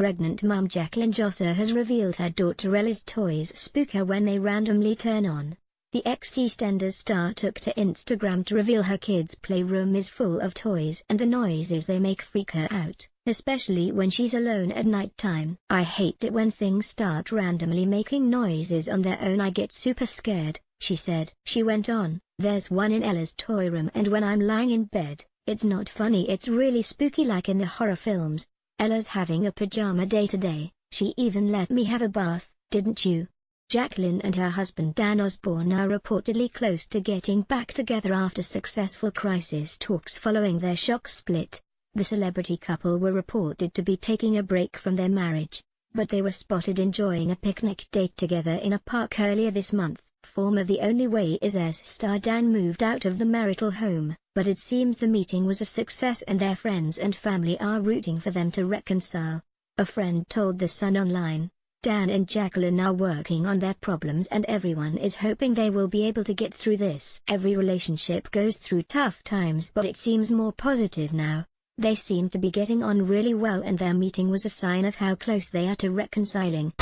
pregnant mum Jacqueline Jossa has revealed her daughter Ella's toys spook her when they randomly turn on. The ex-EastEnders star took to Instagram to reveal her kids' playroom is full of toys and the noises they make freak her out, especially when she's alone at night time. "I hate it when things start randomly making noises on their own. I get super scared," she said. She went on, "There's one in Ella's toy room and when I'm lying in bed, it's not funny, it's really spooky like in the horror films. Ella's having a pajama day today. She even let me have a bath, didn't you?" Jacqueline and her husband Dan Osborne are reportedly close to getting back together after successful crisis talks following their shock split. The celebrity couple were reported to be taking a break from their marriage, but they were spotted enjoying a picnic date together in a park earlier this month. Former The Only Way Is Air's star Dan moved out of the marital home, but it seems the meeting was a success and their friends and family are rooting for them to reconcile. A friend told The Sun Online, "Dan and Jacqueline are working on their problems and everyone is hoping they will be able to get through this. Every relationship goes through tough times but it seems more positive now. They seem to be getting on really well and their meeting was a sign of how close they are to reconciling."